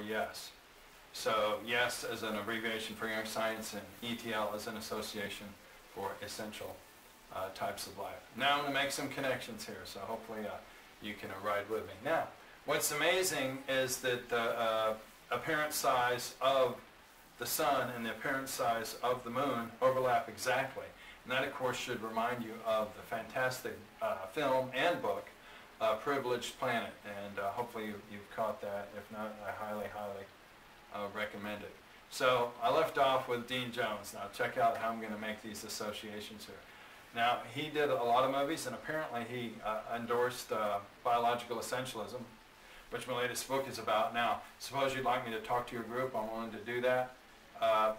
yes. So yes as an abbreviation for young science, and ETL as an association for essential types of life. Now I'm going to make some connections here, so hopefully you can ride with me. Now, what's amazing is that the apparent size of the sun and the apparent size of the moon overlap exactly. And that, of course, should remind you of the fantastic film and book, Privileged Planet. And hopefully you've caught that. If not, I highly, highly recommend it. So I left off with Dean Jones. Now check out how I'm going to make these associations here. Now, he did a lot of movies, and apparently he endorsed Biological Essentialism, which my latest book is about. Now, suppose you'd like me to talk to your group. I'm willing to do that.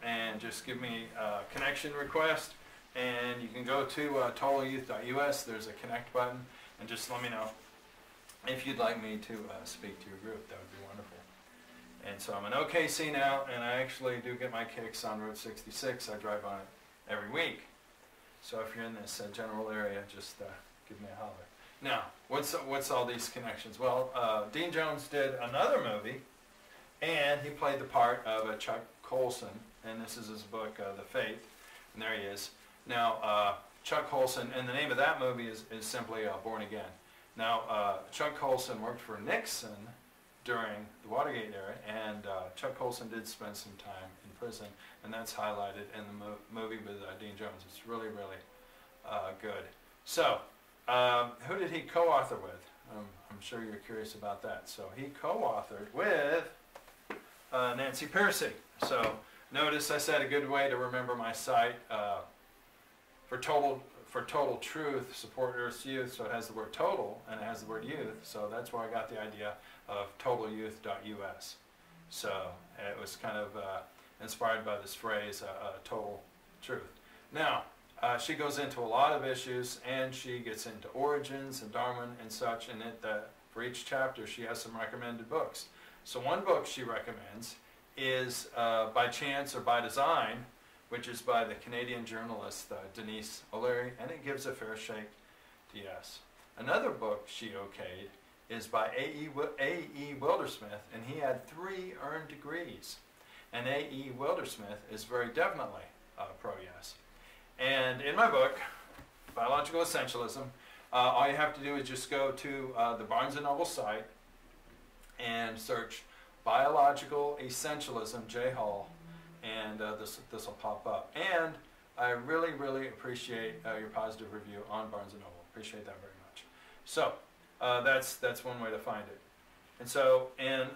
And just give me a connection request. And you can go to totallyyouth.us. There's a connect button. And just let me know if you'd like me to speak to your group. That would be wonderful. And so I'm in OKC now, and I actually do get my kicks on Route 66. I drive on it every week. So if you're in this general area, just give me a holler. Now, what's all these connections? Well, Dean Jones did another movie, and he played the part of Chuck Colson, and this is his book, The Faith, and there he is. Now, Chuck Colson, and the name of that movie is simply Born Again. Now, Chuck Colson worked for Nixon during the Watergate era, and Chuck Colson did spend some time in prison, and that's highlighted in the movie with Dean Jones. It's really, really good. So, who did he co-author with? I'm sure you're curious about that. So he co-authored with Nancy Pearcey. So notice I said a good way to remember my site for total truth, support Earth's youth. So it has the word total and it has the word youth. So that's where I got the idea of totallyyouth.us. So it was kind of inspired by this phrase, total truth. Now, she goes into a lot of issues, and she gets into origins and Darwin and such, and for each chapter she has some recommended books. So one book she recommends is By Chance or By Design, which is by the Canadian journalist Denise O'Leary, and it gives a fair shake to yes. Another book she okayed is by A.E. Wildersmith, and he had 3 earned degrees. And A.E. Wildersmith is very definitely pro-yes. And in my book, Biological Essentialism, all you have to do is just go to the Barnes&Noble site and search Biological Essentialism, J. Hall, and this will pop up. And I really, really appreciate your positive review on Barnes&Noble. Appreciate that very much. So that's one way to find it. And so in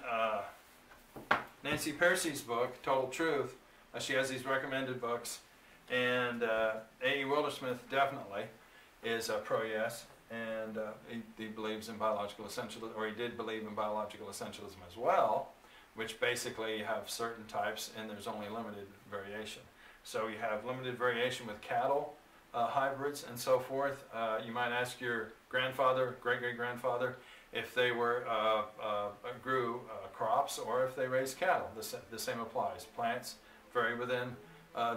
Nancy Pearcey's book, Total Truth, she has these recommended books. And A.E. Wildersmith definitely is pro-yes, and he believes in biological essentialism, or he did believe in biological essentialism as well, which basically you have certain types and there's only limited variation. So you have limited variation with cattle, hybrids, and so forth. You might ask your grandfather, great-great-grandfather, if they grew crops or if they raised cattle. The same applies. Plants vary within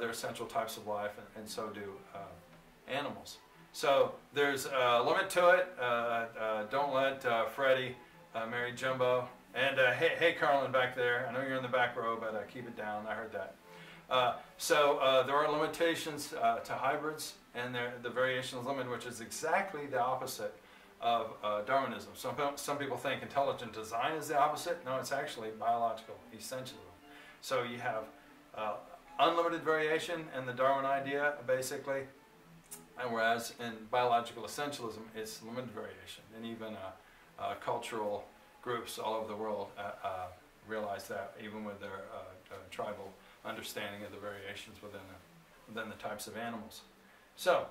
their essential types of life, and so do animals. So there's a limit to it. Don't let Freddie marry Jumbo. And hey, Carlin back there. I know you're in the back row, but keep it down. I heard that. So there are limitations to hybrids, and the variation is limited, which is exactly the opposite of Darwinism. Some people think intelligent design is the opposite. No, it's actually biological essentialism. So you have unlimited variation in the Darwin idea, basically, and whereas in biological essentialism, it's limited variation, and even cultural groups all over the world realize that, even with their tribal understanding of the variations within the types of animals. So,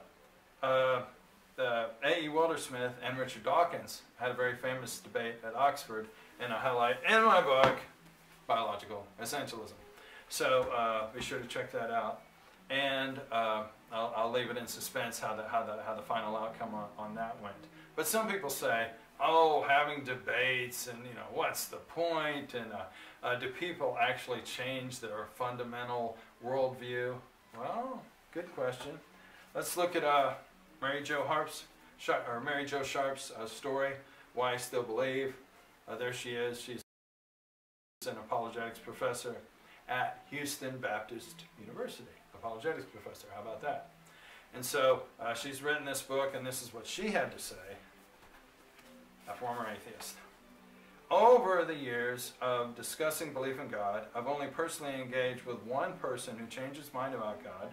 A.E. Wildersmith and Richard Dawkins had a very famous debate at Oxford, and I highlight in my book, Biological Essentialism. So be sure to check that out, and I'll leave it in suspense how the final outcome on that went. But some people say, oh, having debates, and what's the point? And do people actually change their fundamental worldview? Well, good question. Let's look at Mary Jo Sharp's story, Why I Still Believe. There she is. She's an apologetics professor at Houston Baptist University. Apologetics professor, how about that? And so she's written this book, and this is what she had to say, a former atheist. Over the years of discussing belief in God, I've only personally engaged with one person who changed his mind about God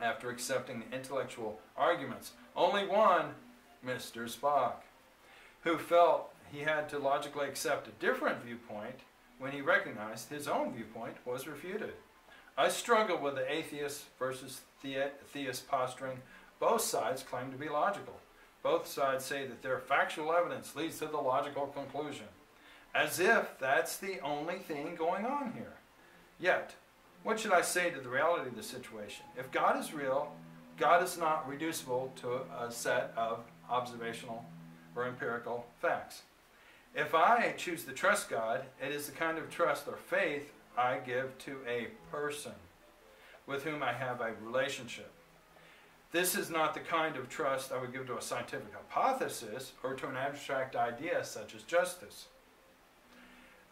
after accepting the intellectual arguments. Only one, Mr. Spock, who felt he had to logically accept a different viewpoint when he recognized his own viewpoint was refuted. I struggle with the atheist versus theist posturing. Both sides claim to be logical. Both sides say that their factual evidence leads to the logical conclusion, as if that's the only thing going on here. Yet, what should I say to the reality of the situation? If God is real, God is not reducible to a set of observational or empirical facts. If I choose to trust God, it is the kind of trust or faith I give to a person with whom I have a relationship. This is not the kind of trust I would give to a scientific hypothesis or to an abstract idea such as justice.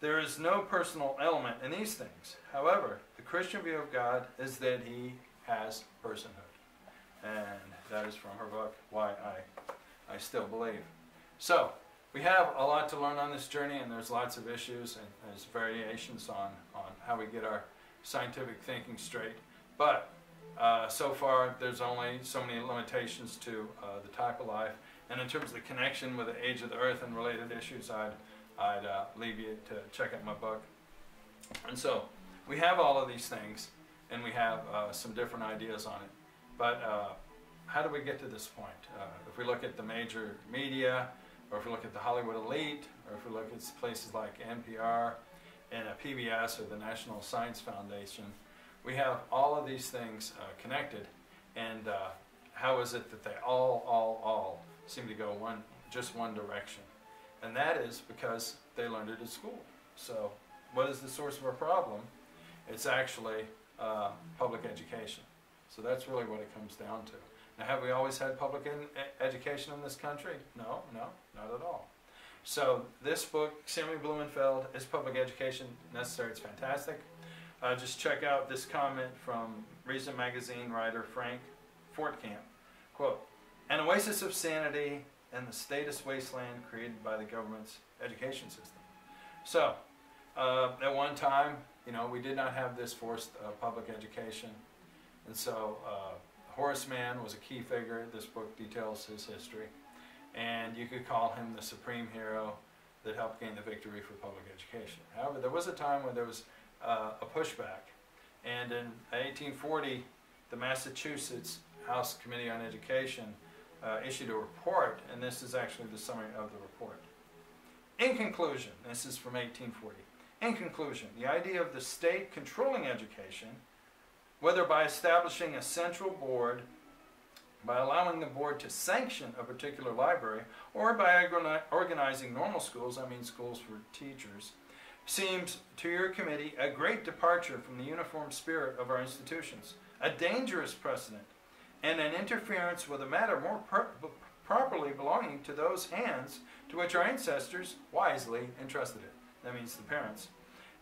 There is no personal element in these things. However, the Christian view of God is that he has personhood. And that is from her book, Why I Still Believe. So, we have a lot to learn on this journey, and there's lots of issues, and there's variations on how we get our scientific thinking straight. But so far, there's only so many limitations to the type of life. And in terms of the connection with the age of the earth and related issues, I'd leave you to check out my book. And so, we have all of these things, and we have some different ideas on it. But how do we get to this point? If we look at the major media, or if we look at the Hollywood elite, or if we look at places like NPR and PBS or the National Science Foundation, we have all of these things connected. And how is it that they all seem to go just one direction? And that is because they learned it at school. So what is the source of our problem? It's actually public education. So that's really what it comes down to. Now, have we always had public education in this country? No, not at all. So this book, Samuel Blumenfeld, Is Public Education Necessary? It's fantastic. Just check out this comment from Reason Magazine writer Frank Fortkamp. Quote, "An oasis of sanity in the status wasteland created by the government's education system." So, at one time, we did not have this forced public education. And so, Horace Mann was a key figure. This book details his history. And you could call him the supreme hero that helped gain the victory for public education. However, there was a time when there was a pushback. And in 1840, the Massachusetts House Committee on Education issued a report, and this is actually the summary of the report. In conclusion, this is from 1840. In conclusion, the idea of the state controlling education, whether by establishing a central board, by allowing the board to sanction a particular library, or by organizing normal schools, I mean schools for teachers, seems to your committee a great departure from the uniform spirit of our institutions, a dangerous precedent, and an interference with a matter more properly belonging to those hands to which our ancestors wisely entrusted it. That means the parents.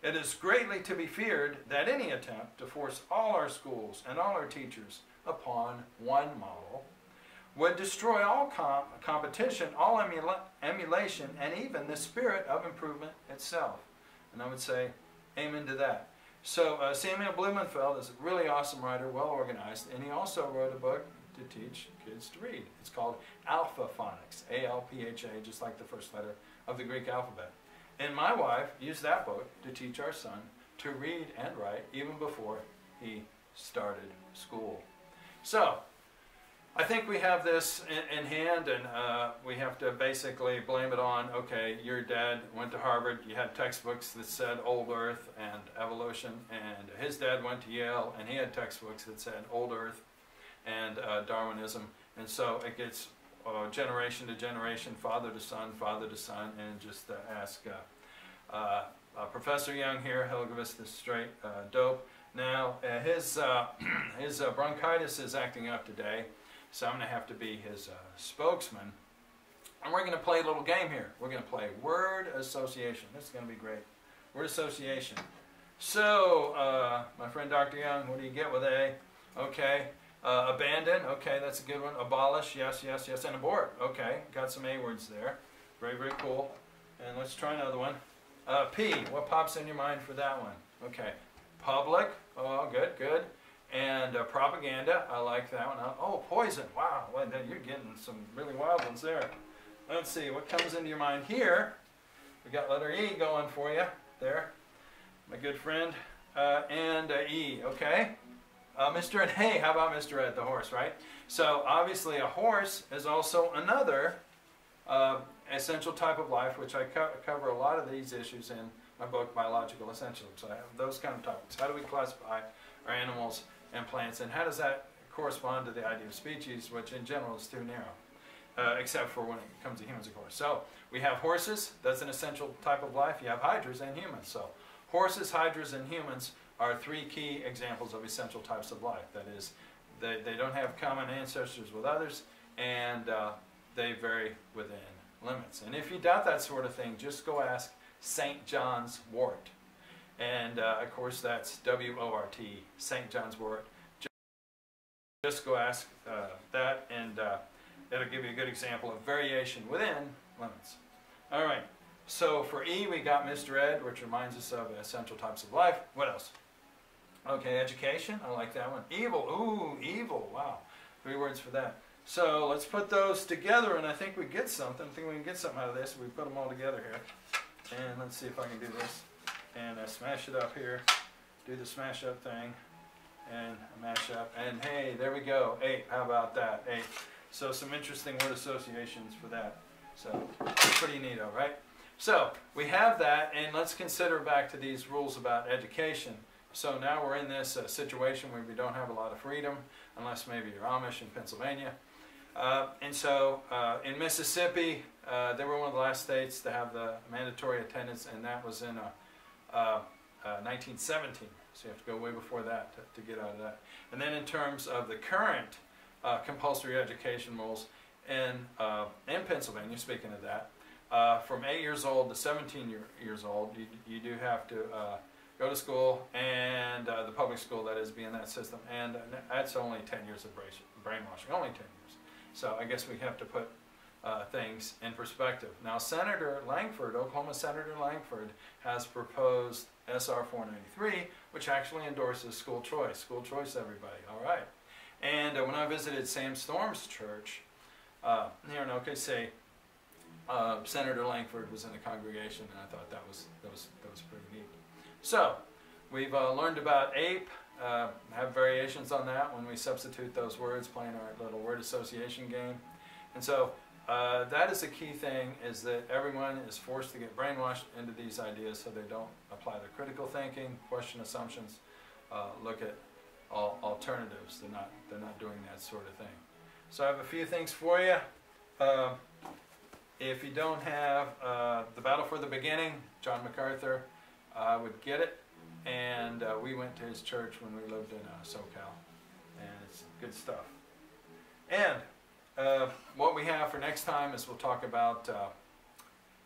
It is greatly to be feared that any attempt to force all our schools and all our teachers upon one model would destroy all competition, all emulation, and even the spirit of improvement itself. And I would say amen to that. So Samuel Blumenfeld is a really awesome writer, well organized, and he also wrote a book to teach kids to read. It's called Alpha Phonics, A-L-P-H-A, just like the first letter of the Greek alphabet. And my wife used that book to teach our son to read and write even before he started school. So, I think we have this in hand, and we have to basically blame it on, okay, your dad went to Harvard, you had textbooks that said old Earth and evolution, and his dad went to Yale, and he had textbooks that said old Earth and Darwinism, and so it gets generation to generation, father to son, and just ask Professor Young here, he'll give us this straight dope. Now, his bronchitis is acting up today, so I'm going to have to be his spokesman. And we're going to play a little game here. We're going to play word association. This is going to be great. Word association. So, my friend Dr. Young, what do you get with A? Okay. Abandon, okay, that's a good one. Abolish, yes, yes, yes. And abort, okay. Got some A words there. Very, very cool. And let's try another one. P, what pops in your mind for that one? Okay. Public, oh, good, good. And propaganda, I like that one. Oh, poison, wow, well, you're getting some really wild ones there. Let's see, what comes into your mind here? We got letter E going for you there, my good friend. And E, okay. Mr. Ed, hey, how about Mr. Ed, the horse, right? So obviously a horse is also another essential type of life, which I cover a lot of these issues in my book, Biological Essentialism. So I have those kind of topics. How do we classify our animals and plants, and how does that correspond to the idea of species, which in general is too narrow, except for when it comes to humans, of course. So we have horses, that's an essential type of life. You have hydras and humans. So horses, hydras, and humans are three key examples of essential types of life. That is, they don't have common ancestors with others, and they vary within limits. And if you doubt that sort of thing, just go ask St. John's wort. And of course that's W-O-R-T, St. John's wort. Just go ask that, and it'll give you a good example of variation within limits. All right, so for E we got Mr. Ed, which reminds us of essential types of life. What else? Okay, education, I like that one. Evil, ooh, evil, wow. 3 words for that. So let's put those together, and I think we get something. I think we can get something out of this. We put them all together here. And let's see if I can do this. And smash it up here. Do the smash up thing. And mash up. And hey, there we go. 8. How about that? 8. So some interesting word associations for that. So pretty neato, right? So we have that, and let's consider back to these rules about education. So now we're in this situation where we don't have a lot of freedom, unless maybe you're Amish in Pennsylvania. And so in Mississippi, they were one of the last states to have the mandatory attendance, and that was in 1917. So you have to go way before that to get out of that. And then in terms of the current compulsory education rules in Pennsylvania, speaking of that, from 8 years old to 17 years old, you do have to go to school, and the public school, that is, be in that system. And that's only 10 years of brainwashing, only 10 years. So I guess we have to put things in perspective. Now Senator Langford, Oklahoma Senator Langford, has proposed SR 493, which actually endorses school choice. School choice, everybody, all right. And when I visited Sam Storm's church here in OKC, Senator Langford was in the congregation, and I thought that was pretty neat. So we've learned about ape, have variations on that when we substitute those words, playing our little word association game. And so that is a key thing, is that everyone is forced to get brainwashed into these ideas so they don't apply their critical thinking, question assumptions, look at alternatives. They're not doing that sort of thing. So I have a few things for you. If you don't have The Battle for the Beginning, John MacArthur would get it. And we went to his church when we lived in SoCal. And it's good stuff. And what we have for next time is we'll talk about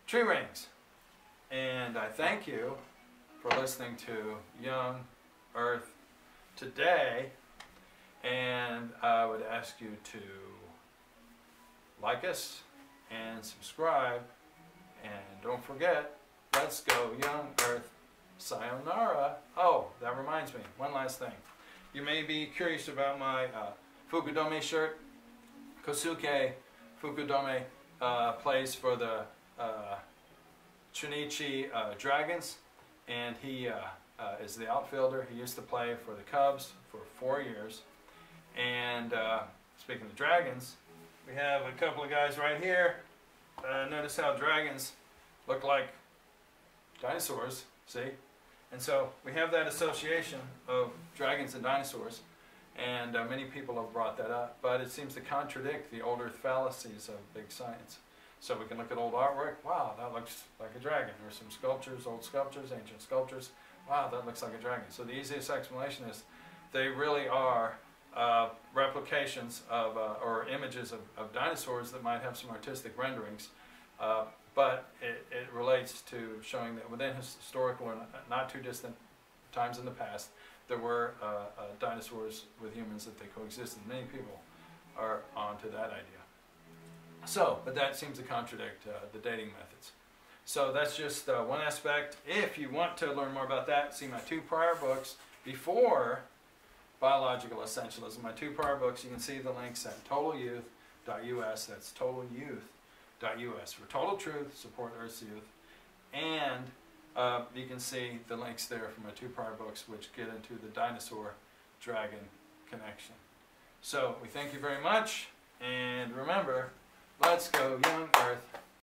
tree rings. And I thank you for listening to Young Earth today. And I would ask you to like us and subscribe. And don't forget, let's go Young Earth. Sayonara. Oh, that reminds me, one last thing. You may be curious about my Fukudome shirt. Kosuke Fukudome plays for the Chunichi Dragons, and he is the outfielder. He used to play for the Cubs for 4 years. And speaking of dragons, we have a couple of guys right here. Notice how dragons look like dinosaurs, see? And so we have that association of dragons and dinosaurs, and many people have brought that up, but it seems to contradict the old earth fallacies of big science. So we can look at old artwork, wow, that looks like a dragon. There's some sculptures, old sculptures, ancient sculptures, wow, that looks like a dragon. So the easiest explanation is they really are replications of, or images of dinosaurs that might have some artistic renderings, but it relates to showing that within historical or not too distant times in the past, there were dinosaurs with humans, that they coexisted. Many people are onto that idea. So, but that seems to contradict the dating methods. So that's just one aspect. If you want to learn more about that, see my 2 prior books before Biological Essentialism. My 2 prior books, you can see the links at totalyouth.us. That's totalyouth.us for total truth, support Earth's youth. And you can see the links there for my 2 prior books, which get into the dinosaur-dragon connection. So we thank you very much, and remember, let's go young Earth.